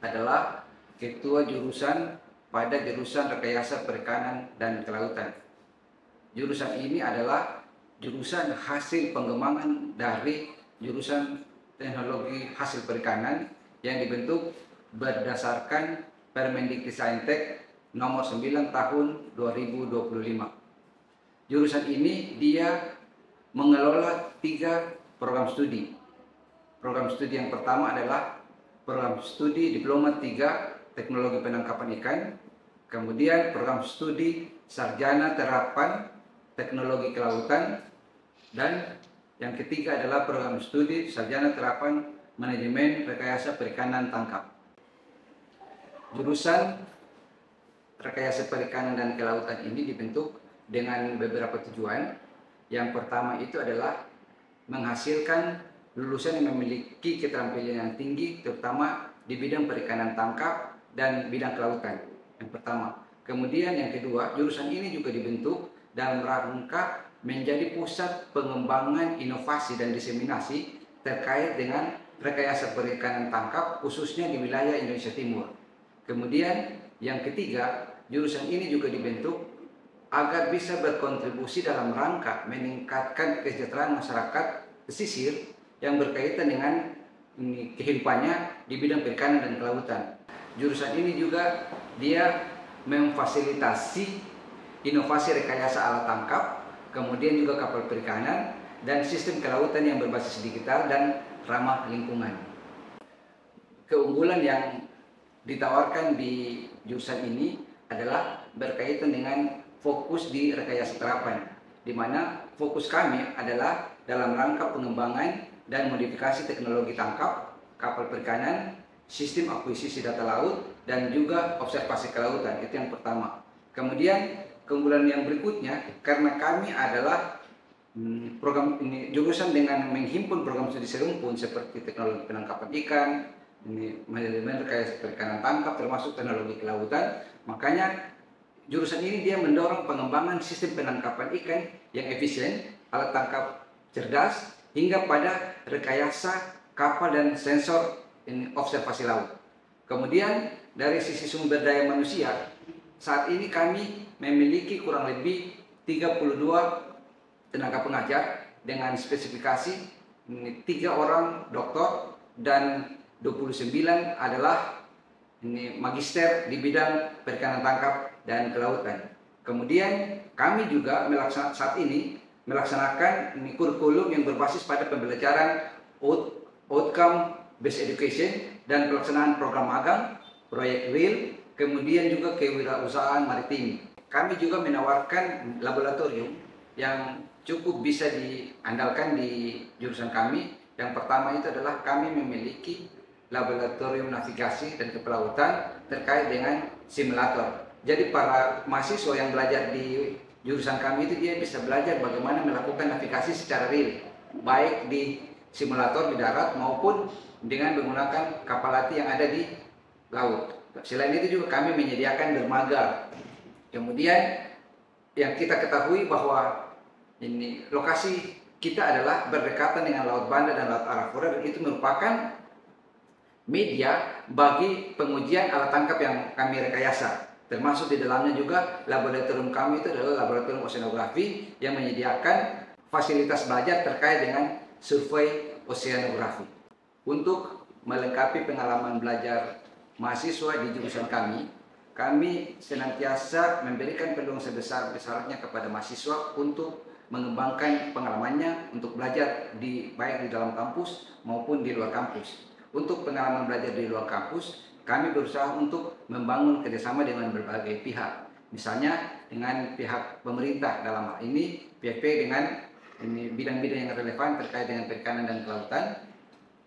adalah ketua jurusan pada jurusan Rekayasa Perikanan dan Kelautan. Jurusan ini adalah jurusan hasil pengembangan dari jurusan Teknologi Hasil Perikanan yang dibentuk berdasarkan Permendikbudristek nomor 9 tahun 2025. Jurusan ini dia mengelola 3 program studi. Program studi yang pertama adalah program studi Diploma 3 Teknologi Penangkapan Ikan, kemudian program studi Sarjana Terapan Teknologi Kelautan, dan yang ketiga adalah program studi Sarjana Terapan Manajemen Rekayasa Perikanan Tangkap. Jurusan Rekayasa Perikanan dan Kelautan ini dibentuk dengan beberapa tujuan. Yang pertama itu adalah menghasilkan lulusan yang memiliki keterampilan yang tinggi, terutama di bidang perikanan tangkap dan bidang kelautan. Yang pertama. Kemudian yang kedua, jurusan ini juga dibentuk dalam rangka menjadi pusat pengembangan inovasi dan diseminasi terkait dengan rekayasa perikanan tangkap khususnya di wilayah Indonesia Timur. Kemudian yang ketiga, jurusan ini juga dibentuk agar bisa berkontribusi dalam rangka meningkatkan kesejahteraan masyarakat pesisir yang berkaitan dengan kehidupannya di bidang perikanan dan kelautan. Jurusan ini juga dia memfasilitasi inovasi rekayasa alat tangkap, kemudian juga kapal perikanan dan sistem kelautan yang berbasis digital dan ramah lingkungan. Keunggulan yang ditawarkan di jurusan ini adalah berkaitan dengan fokus di rekayasa terapan, di mana fokus kami adalah dalam rangka pengembangan dan modifikasi teknologi tangkap, kapal perikanan, sistem akuisisi data laut, dan juga observasi kelautan. Itu yang pertama. Kemudian keunggulan yang berikutnya, karena kami adalah program ini jurusan dengan menghimpun program studi serumpun seperti teknologi penangkapan ikan, manajemen rekayasa perikanan tangkap, termasuk teknologi kelautan, makanya jurusan ini dia mendorong pengembangan sistem penangkapan ikan yang efisien, alat tangkap cerdas, hingga pada rekayasa kapal dan sensor observasi laut. Kemudian dari sisi sumber daya manusia, saat ini kami memiliki kurang lebih 32 tenaga pengajar dengan spesifikasi 3 orang doktor dan 29 adalah magister di bidang perikanan tangkap dan kelautan. Kemudian kami juga saat ini melaksanakan kurikulum yang berbasis pada pembelajaran outcome based education dan pelaksanaan program magang, proyek real, kemudian juga kewirausahaan maritim. Kami juga menawarkan laboratorium yang cukup bisa diandalkan di jurusan kami. Yang pertama itu adalah kami memiliki laboratorium navigasi dan kepelautan terkait dengan simulator. Jadi para mahasiswa yang belajar di jurusan kami itu dia bisa belajar bagaimana melakukan navigasi secara real, baik di simulator di darat maupun dengan menggunakan kapal latih yang ada di laut. Selain itu juga kami menyediakan dermaga. Kemudian yang kita ketahui bahwa ini lokasi kita adalah berdekatan dengan Laut Banda dan Laut Arafura, dan itu merupakan media bagi pengujian alat tangkap yang kami rekayasa. Termasuk di dalamnya juga laboratorium kami itu adalah laboratorium oceanografi yang menyediakan fasilitas belajar terkait dengan survei oceanografi. Untuk melengkapi pengalaman belajar mahasiswa di jurusan kami senantiasa memberikan peluang sebesar-besarnya kepada mahasiswa untuk mengembangkan pengalamannya untuk belajar baik di dalam kampus maupun di luar kampus. Untuk pengalaman belajar di luar kampus, kami berusaha untuk membangun kerjasama dengan berbagai pihak. Misalnya dengan pihak pemerintah, dalam hal ini PFP dengan bidang-bidang yang relevan terkait dengan perikanan dan kelautan.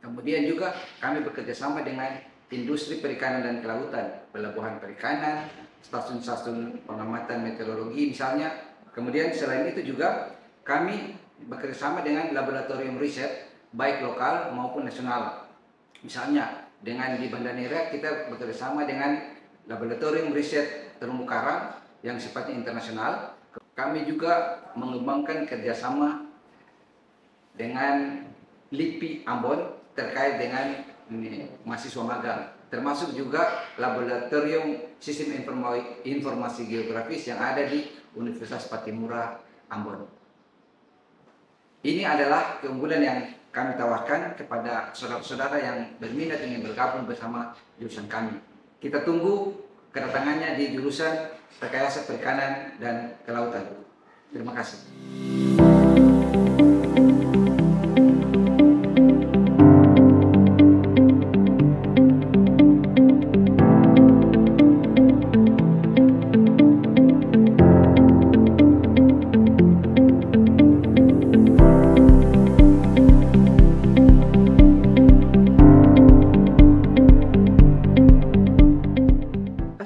Kemudian juga kami bekerja sama dengan industri perikanan dan kelautan, pelabuhan perikanan, stasiun-stasiun pengamatan meteorologi misalnya. Kemudian selain itu juga kami bekerja sama dengan laboratorium riset baik lokal maupun nasional. Misalnya dengan di Banda Neira kita bekerja sama dengan laboratorium riset terumbu karang yang sifatnya internasional. Kami juga mengembangkan kerjasama dengan LIPI Ambon terkait dengan mahasiswa magang. termasuk juga Laboratorium Sistem Informasi Geografis yang ada di Universitas Patimura, Ambon. Ini adalah keunggulan yang kami tawarkan kepada saudara-saudara yang berminat ingin bergabung bersama jurusan kami. Kita tunggu kedatangannya di jurusan Rekayasa Perikanan dan Kelautan. Terima kasih.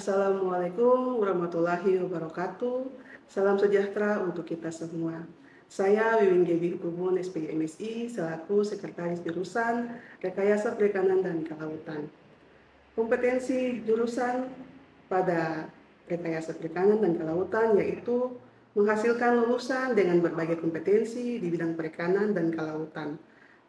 Assalamualaikum warahmatullahi wabarakatuh. Salam sejahtera untuk kita semua. Saya Wiwin Gebi Hubun, SPG MSI, selaku Sekretaris Jurusan Rekayasa Perikanan dan Kelautan. Kompetensi jurusan pada Rekayasa Perikanan dan Kelautan yaitu menghasilkan lulusan dengan berbagai kompetensi di bidang perikanan dan kelautan.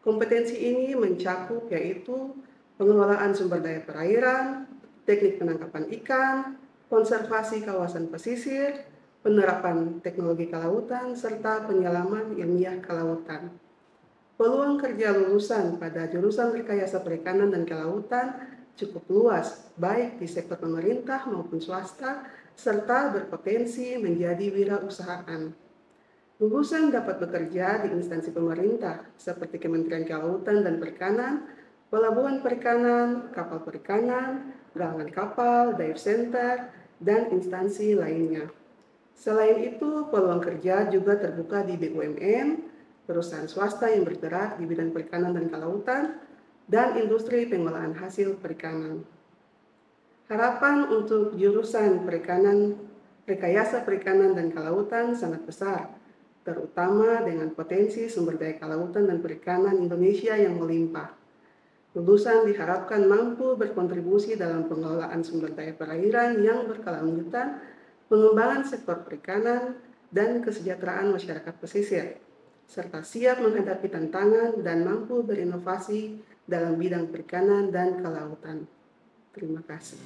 Kompetensi ini mencakup yaitu pengelolaan sumber daya perairan, teknik penangkapan ikan, konservasi kawasan pesisir, penerapan teknologi kelautan, serta penyelaman ilmiah kelautan. Peluang kerja lulusan pada jurusan Rekayasa Perikanan dan Kelautan cukup luas, baik di sektor pemerintah maupun swasta, serta berpotensi menjadi wirausahaan. Lulusan dapat bekerja di instansi pemerintah seperti Kementerian Kelautan dan Perikanan, Pelabuhan Perikanan, Kapal Perikanan, galangan kapal, dive center, dan instansi lainnya. Selain itu, peluang kerja juga terbuka di BUMN, perusahaan swasta yang bergerak di bidang perikanan dan kelautan, dan industri pengolahan hasil perikanan. Harapan untuk jurusan Rekayasa Perikanan dan Kelautan sangat besar, terutama dengan potensi sumber daya kelautan dan perikanan Indonesia yang melimpah. Lulusan diharapkan mampu berkontribusi dalam pengelolaan sumber daya perairan yang berkelanjutan, pengembangan sektor perikanan, dan kesejahteraan masyarakat pesisir, serta siap menghadapi tantangan dan mampu berinovasi dalam bidang perikanan dan kelautan. Terima kasih.